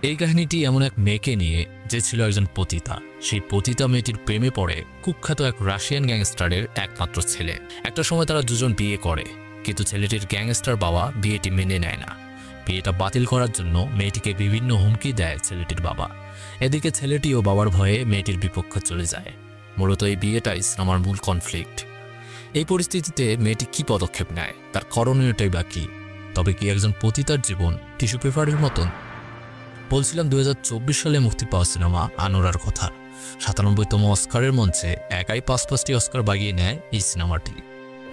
এই কাহিনীটি এমন এক মেয়েকে নিয়ে যে ছিল একজন পতিতা। সেই পতিতা মেয়েটির প্রেমে পড়ে কুখ্যাত এক রাশিয়ান গ্যাংস্টারের একমাত্র ছেলে। একটা সময় তারা দুজন বিয়ে করে, কিন্তু ছেলেটির গ্যাংস্টার বাবা বিয়েটি মেনে নেয় না। বিয়েটা বাতিল করার জন্য মেয়েটিকে বিভিন্ন হুমকি দেয় ছেলেটির বাবা। এদিকে ছেলেটিও বাবার ভয়ে মেয়েটির বিপক্ষে চলে যায়। মূলত এই বিয়েটাই সিনেমার মূল কনফ্লিক্ট। এই পরিস্থিতিতে মেয়েটি কি পদক্ষেপ নেয়, তার করণীয়টাই বা কি? তবে কি একজন পতিতার জীবন টিস্যু পেপারের মতন? বলছিলাম 2024 সালে মুক্তি পাওয়া সিনেমা আনোরার কথা। 97তম অস্কারের মঞ্চে একাই 5টি অস্কার বাগিয়ে নেয় এই সিনেমাটি।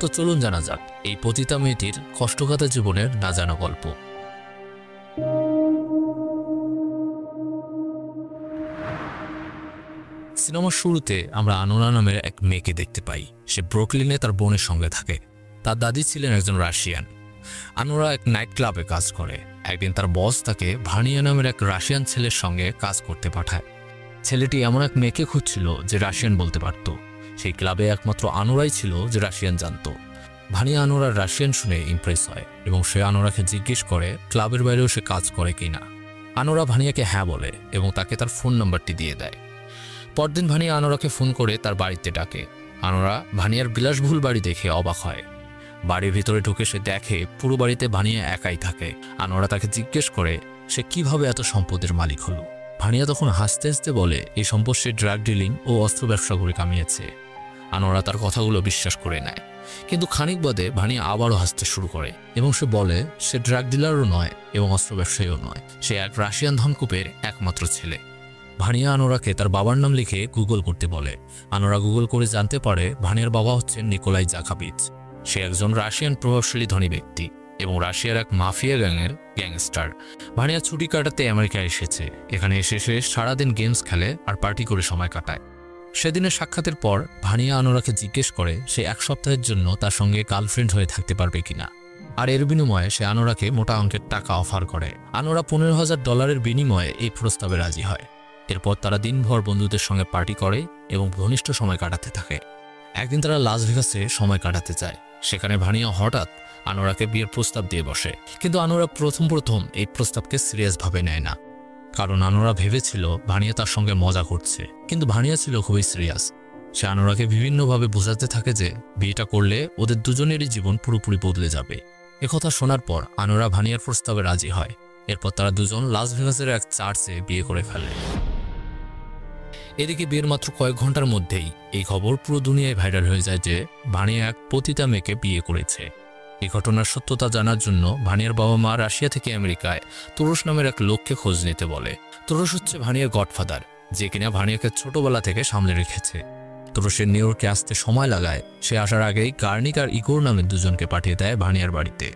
তো চলুন জানা যাক এই পতিতা মেয়েটির কষ্টগাথা জীবনের না জানা গল্প। সিনেমার শুরুতে আমরা আনোরা নামের এক মেয়েকে দেখতে পাই। সে ব্রুকলিনে তার বোনের সঙ্গে থাকে। তার দাদি ছিলেন একজন রাশিয়ান। আনোরা এক নাইট ক্লাবে কাজ করে। একদিন তার বস তাকে ভানিয়া নামের এক রাশিয়ান ছেলের সঙ্গে কাজ করতে পাঠায়। ছেলেটি এমন এক মেয়েকে খুঁজছিল যে রাশিয়ান বলতে পারত। সেই ক্লাবে একমাত্র আনোরাই ছিল যে রাশিয়ান জানত। ভানিয়া আনোরার রাশিয়ান শুনে ইমপ্রেস হয় এবং সে আনোরাকে জিজ্ঞেস করে ক্লাবের বাইরেও সে কাজ করে কিনা। আনোরা ভানিয়াকে হ্যাঁ বলে এবং তাকে তার ফোন নাম্বারটি দিয়ে দেয়। পরদিন ভানিয়া আনোরাকে ফোন করে তার বাড়িতে ডাকে। আনোরা ভানিয়ার বিলাসবহুল বাড়ি দেখে অবাক হয়। বাড়ির ভিতরে ঢুকে সে দেখে পুরো বাড়িতে ভানিয়া একাই থাকে। আনোরা তাকে জিজ্ঞেস করে সে কিভাবে এত সম্পদের মালিক হলো। ভানিয়া তখন হাসতে হাসতে বলে এই সম্পদ সে ড্রাগ ডিলিং ও অস্ত্র ব্যবসা করে কামিয়েছে। আনোরা তার কথাগুলো বিশ্বাস করে নেয়, কিন্তু খানিক বাদে ভানিয়া আবারও হাসতে শুরু করে এবং সে বলে সে ড্রাগ ডিলারও নয় এবং অস্ত্র ব্যবসায়ীও নয়, সে এক রাশিয়ান ধনকুপের একমাত্র ছেলে। ভানিয়া আনোরাকে তার বাবার নাম লিখে গুগল করতে বলে। আনোরা গুগল করে জানতে পারে ভানিয়ার বাবা হচ্ছেন নিকোলাই জাখাবিচ। সে একজন রাশিয়ান প্রভাবশালী ধনী ব্যক্তি এবং রাশিয়ার এক মাফিয়া গ্যাংয়ের গ্যাংস্টার। ভানিয়া ছুটি কাটাতে আমেরিকায় এসেছে। এখানে এসে সে সারাদিন গেমস খেলে আর পার্টি করে সময় কাটায়। সেদিনের সাক্ষাতের পর ভানিয়া আনোরাকে জিজ্ঞেস করে সে এক সপ্তাহের জন্য তার সঙ্গে গার্লফ্রেন্ড হয়ে থাকতে পারবে কিনা, আর এর বিনিময়ে সে আনোরাকে মোটা অঙ্কের টাকা অফার করে। আনোরা $15,000 বিনিময়ে এই প্রস্তাবে রাজি হয়। এরপর তারা দিনভর বন্ধুদের সঙ্গে পার্টি করে এবং ঘনিষ্ঠ সময় কাটাতে থাকে। একদিন তারা লাস ভেগাসে সময় কাটাতে যায়। সেখানে ভানিয়া হঠাৎ আনোরাকে বিয়ের প্রস্তাব দিয়ে বসে, কিন্তু আনোরা প্রথম এই প্রস্তাবকে সিরিয়াসভাবে নেয় না, কারণ আনোরা ভেবেছিল ভানিয়া তার সঙ্গে মজা করছে, কিন্তু ভানিয়া ছিল খুবই সিরিয়াস। সে আনোরাকে বিভিন্নভাবে বোঝাতে থাকে যে বিয়েটা করলে ওদের দুজনেরই জীবন পুরোপুরি বদলে যাবে। একথা শোনার পর আনোরা ভানিয়ার প্রস্তাবে রাজি হয়। এরপর তারা দুজন লাস ভেগাসের এক চার্চে বিয়ে করে ফেলে। এদিকে বিয়ের মাত্র কয়েক ঘন্টার মধ্যেই এই খবর পুরো দুনিয়ায় ভাইরাল হয়ে যায় যে ভানিয়া এক পতিতা মেয়েকে বিয়ে করেছে। এই ঘটনার সত্যতা জানার জন্য ভানিয়ার বাবা মা রাশিয়া থেকে আমেরিকায় তুরস্ক নামের এক লোককে খোঁজ নিতে বলে। তুরস্ক হচ্ছে ভানিয়ার গডফাদার, যে কিনা ভানিয়াকে ছোটবেলা থেকে সামলে রেখেছে। তুরস্কের নিউ ইয়র্কে আসতে সময় লাগায়। সে আসার আগেই গার্নিক আর ইগোর নামের দুজনকে পাঠিয়ে দেয় ভানিয়ার বাড়িতে।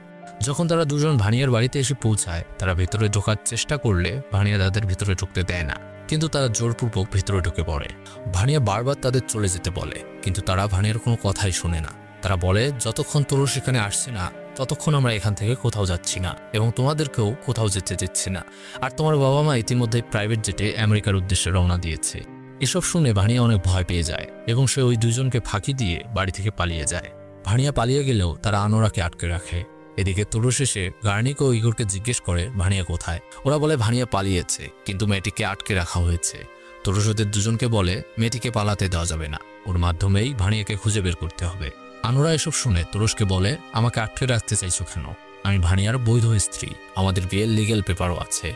যখন তারা দুজন ভানিয়ার বাড়িতে এসে পৌঁছায়, তারা ভেতরে ঢোকার চেষ্টা করলে ভানিয়া তাদের ভিতরে ঢুকতে দেয় না, কিন্তু তারা জোরপূর্বক ভিতরে ঢুকে পড়ে। ভানিয়া বারবার তাদের চলে যেতে বলে, কিন্তু তারা ভানিয়ার কোনো কথাই শোনে না। তারা বলে যতক্ষণ তুরস্ক এখানে আসছে না ততক্ষণ আমরা এখান থেকে কোথাও যাচ্ছি না এবং তোমাদেরকেও কোথাও যেতে দিচ্ছি না। আর তোমার বাবা মা ইতিমধ্যে প্রাইভেট জেটে আমেরিকার উদ্দেশ্যে রওনা দিয়েছে। এসব শুনে ভানিয়া অনেক ভয় পেয়ে যায় এবং সে ওই দুজনকে ফাঁকি দিয়ে বাড়ি থেকে পালিয়ে যায়। ভানিয়া পালিয়ে গেলেও তারা আনোরাকে আটকে রাখে। এদিকে তুরস্ক এসে গার্নিক ও ইগোরকে জিজ্ঞেস করে ভানিয়া কোথায়। ওরা বলে ভানিয়া পালিয়েছে, কিন্তু মেয়েটিকে আটকে রাখা হয়েছে। তুরস্ক ওদের দুজনকে বলে মেয়েটিকে পালাতে দেওয়া যাবে না, ওর মাধ্যমেই ভানিয়াকে খুঁজে বের করতে হবে। আনোরা এসব শুনে তুরস্ককে বলে আমাকে আটকে রাখতে চাইছো কেন? আমি ভানিয়ার বৈধ স্ত্রী, আমাদের বিয়ের লিগ্যাল পেপারও আছে।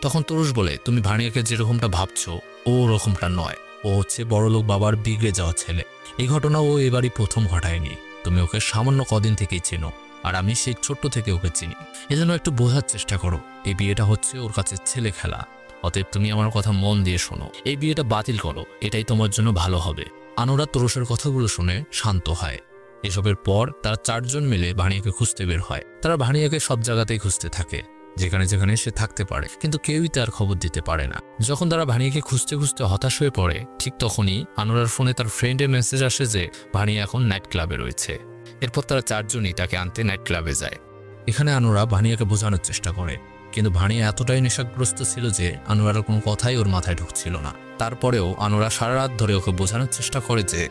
তখন তুরস্ক বলে তুমি ভানিয়াকে যেরকমটা ভাবছো ও ওরকমটা নয়, ও হচ্ছে বড়লোক বাবার বিগড়ে যাওয়া ছেলে। এই ঘটনা ও এবারই প্রথম ঘটায়নি, তুমি ওকে সামান্য কদিন থেকেই চেনো, আর আমি সেই ছোট্ট থেকে ওকে চিনি। এজন্য একটু বোঝার চেষ্টা করো, এই বিয়েটা হচ্ছে ওর কাছে ছেলে খেলা। অতএব তুমি আমার কথা মন দিয়ে শোনো, এই বিয়েটা বাতিল করো, এটাই তোমার জন্য ভালো হবে। আনোরা তুরস্কের কথাগুলো শুনে শান্ত হয়। এসবের পর তারা চারজন মিলে ভানিয়াকে খুঁজতে বের হয়। তারা ভানিয়াকে সব জায়গাতেই খুঁজতে থাকে, যেখানে যেখানে সে থাকতে পারে, কিন্তু কেউই তার খবর দিতে পারে না। যখন তারা ভানিয়াকে খুঁজতে খুঁজতে হতাশ হয়ে পড়ে, ঠিক তখনই আনোরার ফোনে তার ফ্রেন্ডের মেসেজ আসে যে ভানিয়া এখন নাইট ক্লাবে রয়েছে। এরপর তারা চারজনই তাকে আনতে নাইট ক্লাবে যায়। এখানে আনোরা ভানিয়াকে বোঝানোর চেষ্টা করে, কিন্তু ভানিয়া এতটাই নেশাগ্রস্ত ছিল যে আনোরার কোনো কথাই ওর মাথায় ঢুকছিল না। তারপরেও আনোরা সারা রাত ধরে ওকে বোঝানোর চেষ্টা করে যে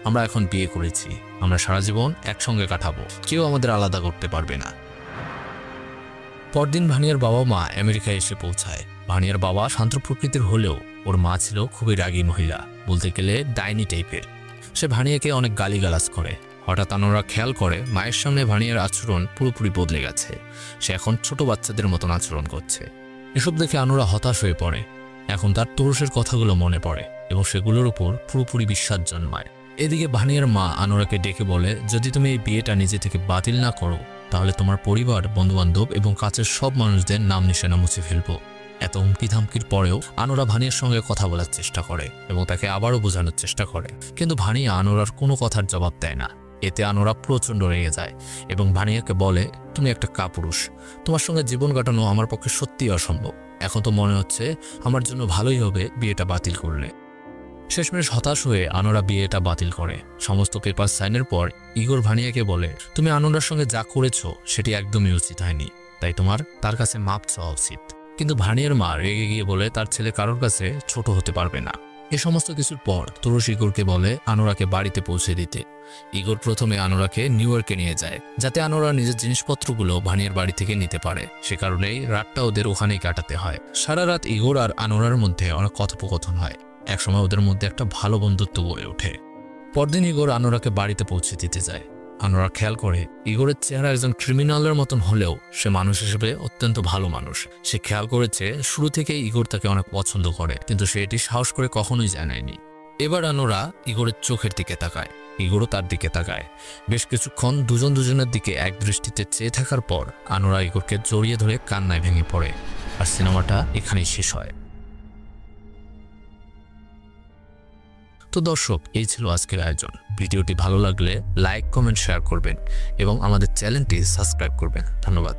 আমরা এখন বিয়ে করেছি, আমরা সারা জীবন একসঙ্গে কাটাবো, কেউ আমাদের আলাদা করতে পারবে না। পরদিন ভানিয়ার বাবা মা আমেরিকায় এসে পৌঁছায়। ভানিয়ার বাবা শান্ত প্রকৃতির হলেও ওর মা ছিল খুবই রাগী মহিলা, বলতে গেলে ডাইনি টাইপের। সে ভানিয়াকে অনেক গালিগালাজ করে। হঠাৎ আনোরা খেয়াল করে মায়ের সামনে ভানিয়ার আচরণ পুরোপুরি বদলে গেছে। সে এখন ছোট বাচ্চাদের মতন আচরণ করছে। এসব দেখে আনোরা হতাশ হয়ে পড়ে। এখন তার তুরসের কথাগুলো মনে পড়ে এবং সেগুলোর উপর পুরোপুরি বিশ্বাস জন্মায়। এদিকে ভানিয়ার মা আনোরাকে ডেকে বলে, যদি তুমি এই বিয়েটা নিজে থেকে বাতিল না করো তাহলে তোমার পরিবার, বন্ধুবান্ধব এবং কাছের সব মানুষদের নাম নিশানা মুছে ফেলবো। এত হুমকি ধামকির পরেও আনোরা ভানিয়ার সঙ্গে কথা বলার চেষ্টা করে এবং তাকে আবারও বোঝানোর চেষ্টা করে, কিন্তু ভানিয়া আনোরার কোনো কথার জবাব দেয় না। এতে আনোরা প্রচণ্ড রেগে যায় এবং ভানিয়াকে বলে, তুমি একটা কাপুরুষ, তোমার সঙ্গে জীবন কাটানো আমার পক্ষে সত্যিই অসম্ভব। এখন তো মনে হচ্ছে আমার জন্য ভালোই হবে বিয়েটা বাতিল করলে। শেষমেশ হতাশ হয়ে আনোরা বিয়েটা বাতিল করে। সমস্ত পেপার সাইনের পর ইগোর ভানিয়াকে বলে, তুমি আনোরার সঙ্গে যা করেছো সেটি একদমই উচিত হয়নি, তাই তোমার তার কাছে মাপ চাওয়া উচিত। কিন্তু ভানিয়ার মা রেগে গিয়ে বলে তার ছেলে কারোর কাছে ছোট হতে পারবে না। এ সমস্ত কিছুর পর তুরস ইগোরকে বলে আনোরাকে বাড়িতে পৌঁছে দিতে। ইগোর প্রথমে আনোরাকে নিউ ইয়র্কে নিয়ে যায়, যাতে আনোরা নিজের জিনিসপত্রগুলো ভানিয়ার বাড়ি থেকে নিতে পারে। সে কারণেই রাতটা ওদের ওখানেই কাটাতে হয়। সারা রাত ইগোর আর আনোরার মধ্যে অনেক কথোপকথন হয়। একসময় ওদের মধ্যে একটা ভালো বন্ধুত্ব গড়ে ওঠে। পরদিন ইগোর আনোরাকে বাড়িতে পৌঁছে দিতে যায়। আনোরা খেয়াল করে ইগোরের চেহারা একজন ক্রিমিনালের মতন হলেও সে মানুষ হিসেবে অত্যন্ত ভালো মানুষ। সে খেয়াল করেছে শুরু থেকে ইগোর তাকে অনেক পছন্দ করে, কিন্তু সে এটি সাহস করে কখনোই জানায়নি। এবার আনোরা ইগোরের চোখের দিকে তাকায়, ইগোরও তার দিকে তাকায়। বেশ কিছুক্ষণ দুজন দুজনের দিকে এক দৃষ্টিতে চেয়ে থাকার পর আনোরা ইগোরকে জড়িয়ে ধরে কান্নায় ভেঙে পড়ে। আর সিনেমাটা এখানেই শেষ হয়। তো দর্শক, এই ছিল আজকের আয়োজন। ভিডিওটি ভালো লাগলে লাইক, কমেন্ট, শেয়ার করবেন এবং আমাদের চ্যানেলটি সাবস্ক্রাইব করবেন। ধন্যবাদ।